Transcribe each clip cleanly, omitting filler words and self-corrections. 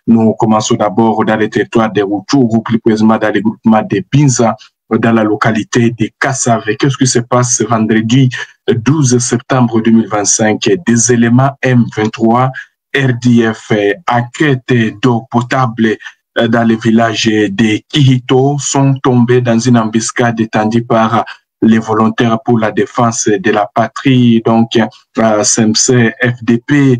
Nous commençons d'abord dans le territoire des Rutshuru, plus précisément dans le groupement des Binza, dans la localité de Kassav. Qu'est-ce qui se passe ce vendredi 12 septembre 2025? Des éléments M23 RDF à quête d'eau potable dans le village de Kihito sont tombés dans une embuscade étendue par les volontaires pour la défense de la patrie, donc SMC, FDP,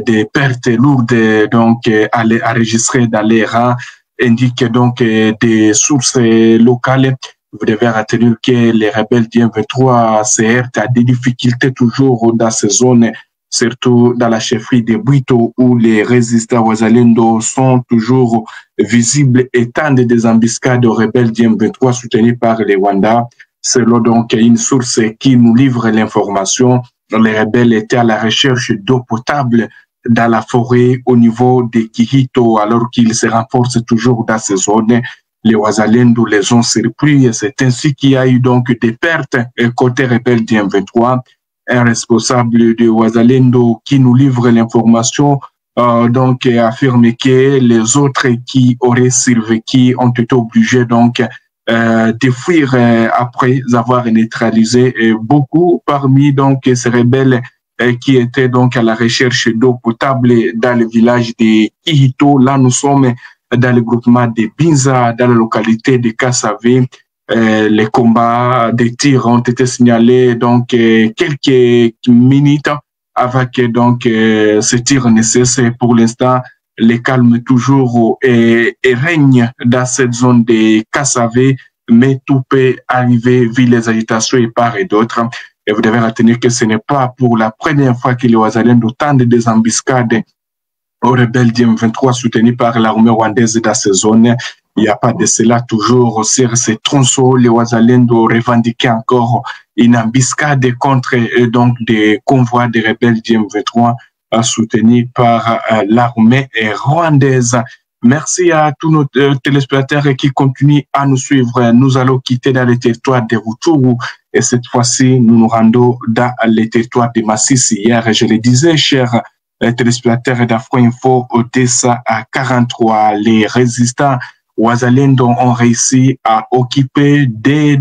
des pertes lourdes donc enregistrées dans les rangs, indiquent donc des sources locales. Vous devez retenir que les rebelles du M23 se heurtent à des difficultés toujours dans ces zones, surtout dans la chefferie de Bwito où les résistants Wazalendo sont toujours visibles et tendent des embuscades aux rebelles du M23 soutenus par les Rwandais. Selon donc une source qui nous livre l'information, les rebelles étaient à la recherche d'eau potable dans la forêt au niveau de Kihito alors qu'ils se renforcent toujours dans ces zones. Les Wazalendo les ont surpris et c'est ainsi qu'il y a eu donc des pertes côté rebelles du M23. Un responsable de Wazalendo qui nous livre l'information donc affirme que les autres qui auraient survécu ont été obligés donc de fuir après avoir neutralisé beaucoup parmi donc ces rebelles qui étaient donc à la recherche d'eau potable dans le village de Kihito. Là, nous sommes dans le groupement de Binza, dans la localité de Kassavé. Les combats des tirs ont été signalés donc quelques minutes avant que donc ce tir ne cesse. Pour l'instant, le calme toujours règne dans cette zone de Kassavé, mais tout peut arriver vu les agitations et part et d'autre. Et vous devez retenir que ce n'est pas pour la première fois que les Wazalendo tentent des embuscades aux rebelles du M23 soutenus par l'armée rwandaise dans ces zones. Il n'y a pas de cela toujours sur ces tronçons. Les Wazalendo revendiquaient encore une embuscade contre donc des convois des rebelles du M23 soutenus par l'armée rwandaise. Merci à tous nos téléspectateurs qui continuent à nous suivre. Nous allons quitter dans le territoire de Rutshuru et cette fois-ci, nous nous rendons dans le territoire de Masisi. Hier, je le disais, chers téléspectateurs d'Afro-Info, Odessa à 43, les résistants Wazalendo ont réussi à occuper des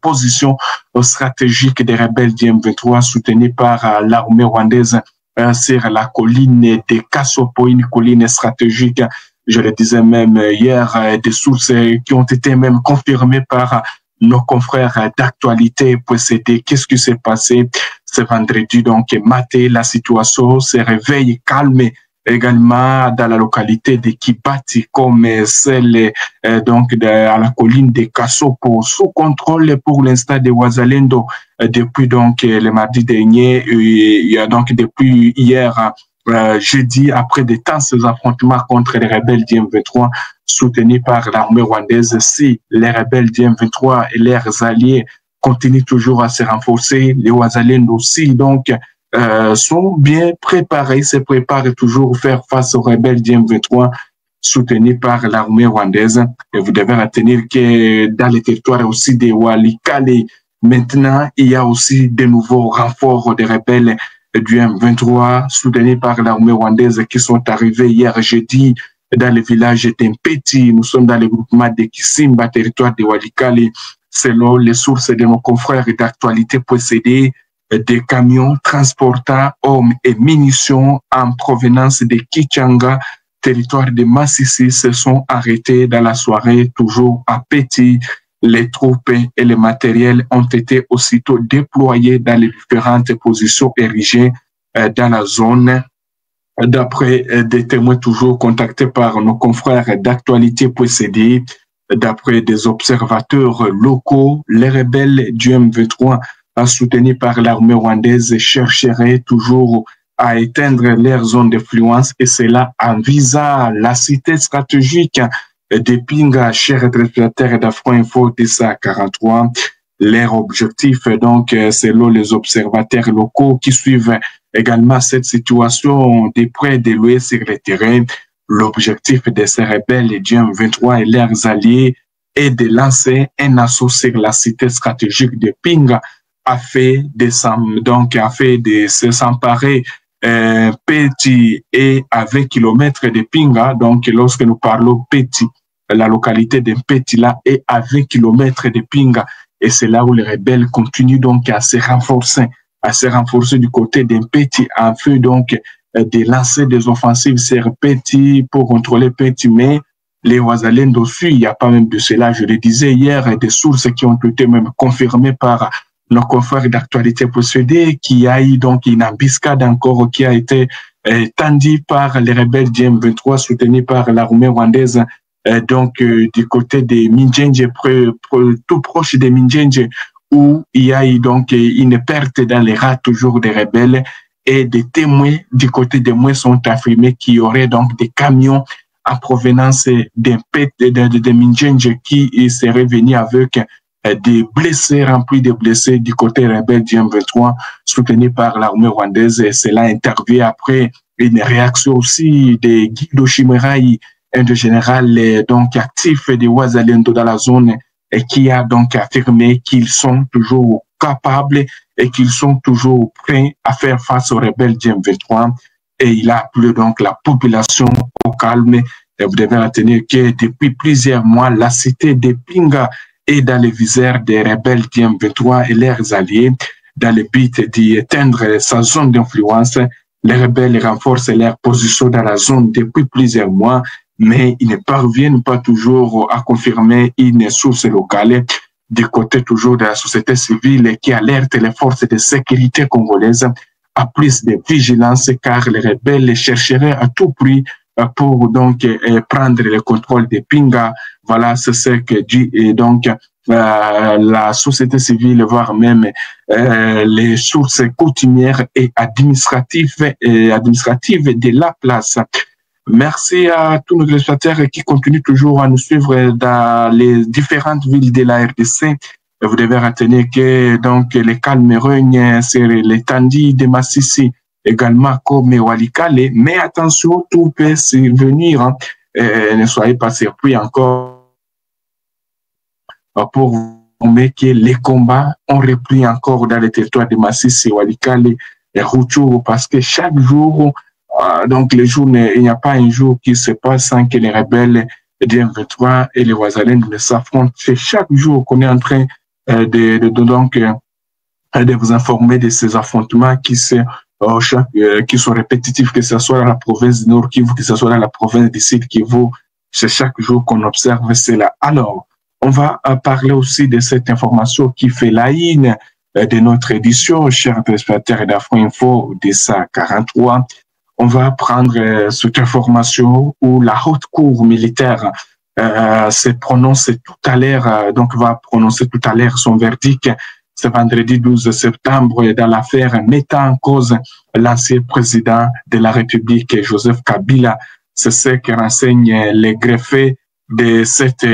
positions stratégiques des rebelles du M23 soutenus par l'armée rwandaise sur la colline de Kassopo, une colline stratégique. Je le disais même hier, des sources qui ont été même confirmées par nos confrères d'actualité précédée. Qu'est-ce qui s'est passé ce vendredi? Donc, matin, la situation se réveille calme également dans la localité de Kibati, comme celle donc à la colline de Kassopo, sous contrôle pour l'instant de Wazalendo depuis donc le mardi dernier. Il y a donc depuis hier jeudi, après de intenses affrontements contre les rebelles du M23 soutenus par l'armée rwandaise. Si les rebelles du M23 et leurs alliés continuent toujours à se renforcer, les Wazalendo aussi donc sont bien préparés, se préparent toujours à faire face aux rebelles du M23 soutenus par l'armée rwandaise. Et vous devez retenir que dans les territoires aussi de Walikale, maintenant, il y a aussi de nouveaux renforts de rebelles du M23 soutenus par l'armée rwandaise qui sont arrivés hier jeudi dans le village d'Empeti. Nous sommes dans le groupement de Kisimba, territoire de Walikale. Selon les sources de nos confrères d'actualité précédée, des camions transportant hommes et munitions en provenance de Kichanga, territoire de Masisi, se sont arrêtés dans la soirée, toujours à Petit. Les troupes et les matériels ont été aussitôt déployés dans les différentes positions érigées dans la zone. D'après des témoins toujours contactés par nos confrères d'actualité précédée, d'après des observateurs locaux, les rebelles du M23 soutenus par l'armée rwandaise chercheraient toujours à éteindre leur zone d'influence et cela en visant la cité stratégique de Pinga, chers téléspectateurs d'Afro-Info Odessa 43. Leur objectif, donc, selon les observateurs locaux qui suivent également cette situation de près de l'ouest sur le terrain, l'objectif de ces rebelles du M23 et leurs alliés est de lancer un assaut sur la cité stratégique de Pinga afin de s'emparer Peti est à 20 km de Pinga. Donc, lorsque nous parlons Peti, la localité de Peti là est à 20 km de Pinga. Et c'est là où les rebelles continuent donc à se renforcer du côté d'Mpeti afin donc de lancer des offensives sur Peti pour contrôler Peti. Mais les Wazalendo fuient, il n'y a pas même de cela. Je le disais hier, des sources qui ont été même confirmées par nos confrères d'actualité possédés, qu'il y a eu donc une embuscade encore qui a été tendue par les rebelles du M23 soutenus par l'armée rwandaise. Du côté des Minjenje, tout proche des Minjenje, où il y a eu donc une perte dans les rats toujours des rebelles, et des témoins du côté des Mouets sont affirmés qu'il y aurait donc des camions en provenance de Minjenje qui seraient venus avec des blessés, remplis de blessés du côté rebelle du M23, soutenu par l'armée rwandaise. Et cela intervient après une réaction aussi de Guido Chimeraï, un de général donc actif de Wazalendo dans la zone, et qui a donc affirmé qu'ils sont toujours capables et qu'ils sont toujours prêts à faire face aux rebelles du M23. Et il a appelé donc la population au calme. Et vous devez retenir que depuis plusieurs mois, la cité de Pinga est dans les visères des rebelles du M23 et leurs alliés dans le but d'éteindre sa zone d'influence. Les rebelles renforcent leur position dans la zone depuis plusieurs mois, mais ils ne parviennent pas toujours à confirmer une source locale du côté toujours de la société civile qui alerte les forces de sécurité congolaises à plus de vigilance, car les rebelles chercheraient à tout prix pour donc prendre le contrôle de Pinga. Voilà, c'est ce que dit donc la société civile, voire même les sources coutumières et administratives de la place. Merci à tous nos téléspectateurs qui continuent toujours à nous suivre dans les différentes villes de la RDC. Vous devez retenir que donc les calmes règnent sur l'étendue de Massissi, également comme Walikale, mais attention, tout peut survenir. Hein. Ne soyez pas surpris encore pour vous que les combats ont repris encore dans les territoires de Massissi, Walikale et Rutshuru, parce que chaque jour, donc les jours, il n'y a pas un jour qui se passe sans que les rebelles du M23 et les Wazalendo ne s'affrontent. C'est chaque jour qu'on est en train de vous informer de ces affrontements qui sont répétitifs, que ce soit dans la province du Nord Kivu, que ce soit dans la province du Sud Kivu. C'est chaque jour qu'on observe cela. Alors, on va parler aussi de cette information qui fait la une de notre édition, chers téléspectateurs d'Afro-Info, de sa 43. On va prendre cette information où la haute cour militaire se prononce tout à l'heure, donc va prononcer tout à l'heure son verdict ce vendredi 12 septembre dans l'affaire mettant en cause l'ancien président de la République, Joseph Kabila. C'est ce que renseignent les greffés de cette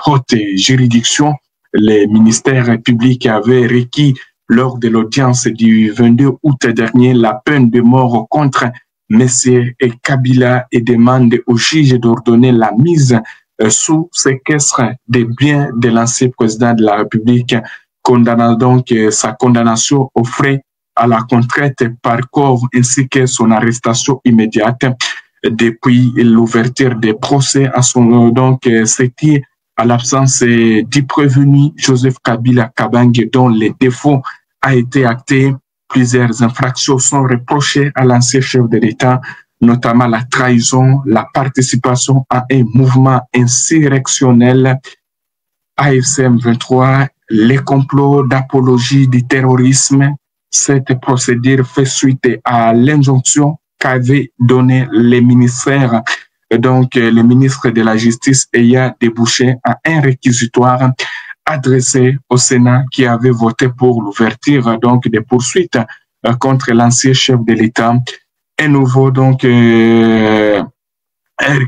haute juridiction. Les ministères publics avaient requis lors de l'audience du 22 août dernier la peine de mort contre Messieurs Kabila et demande au juge d'ordonner la mise sous séquestre des biens de l'ancien président de la République, condamnant donc sa condamnation aux frais à la contrainte par corps ainsi que son arrestation immédiate depuis l'ouverture des procès à son donc c'était à l'absence du prévenu Joseph Kabila Kabange dont les défauts a été acté. Plusieurs infractions sont reprochées à l'ancien chef de l'État, notamment la trahison, la participation à un mouvement insurrectionnel AFCM 23, les complots d'apologie du terrorisme. Cette procédure fait suite à l'injonction qu'avaient donné les ministères, donc les ministres de la Justice ayant débouché à un réquisitoire adressé au Sénat qui avait voté pour l'ouverture donc des poursuites contre l'ancien chef de l'État. Un nouveau donc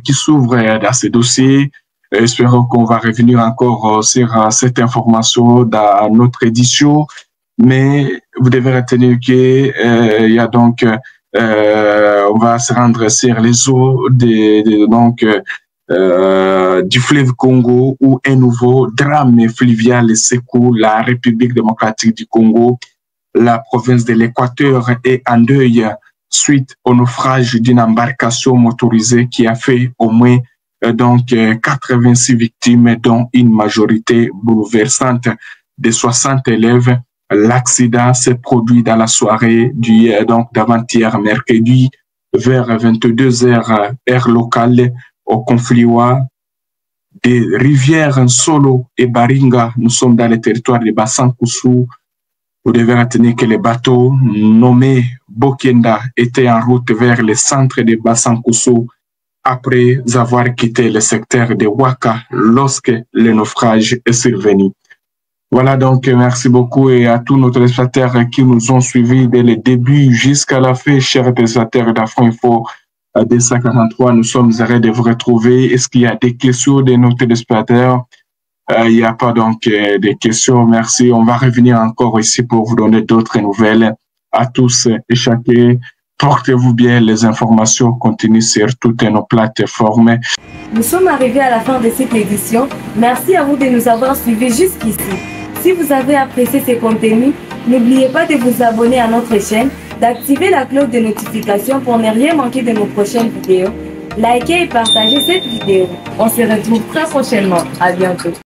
qui s'ouvre dans ce dossier. Espérons qu'on va revenir encore sur cette information dans notre édition. Mais vous devez retenir que il y a donc on va se rendre sur les eaux du fleuve Congo où un nouveau drame fluvial secoue la République démocratique du Congo. La province de l'Équateur est en deuil suite au naufrage d'une embarcation motorisée qui a fait au moins 86 victimes, dont une majorité bouleversante de 60 élèves. L'accident s'est produit dans la soirée d'avant-hier mercredi vers 22 heures heure locale au confluent des rivières Nsolo et Baringa. Nous sommes dans le territoire de Bassankoussou. Vous devez retenir que le bateau nommé Bokenda était en route vers le centre de Bassankoussou après avoir quitté le secteur de Ouaka lorsque le naufrage est survenu. Voilà, donc merci beaucoup et à tous nos téléspectateurs qui nous ont suivis dès le début jusqu'à la fin, chers téléspectateurs d'Afro-Info 243. Nous sommes heureux de vous retrouver. Est-ce qu'il y a des questions de nos téléspectateurs? Il n'y a pas donc des questions. Merci. On va revenir encore ici pour vous donner d'autres nouvelles. À tous et chacun, portez-vous bien. Les informations continuent sur toutes nos plateformes. Nous sommes arrivés à la fin de cette édition. Merci à vous de nous avoir suivis jusqu'ici. Si vous avez apprécié ces contenus, n'oubliez pas de vous abonner à notre chaîne, d'activer la cloche de notification pour ne rien manquer de nos prochaines vidéos. Likez et partagez cette vidéo. On se retrouve très prochainement. À bientôt.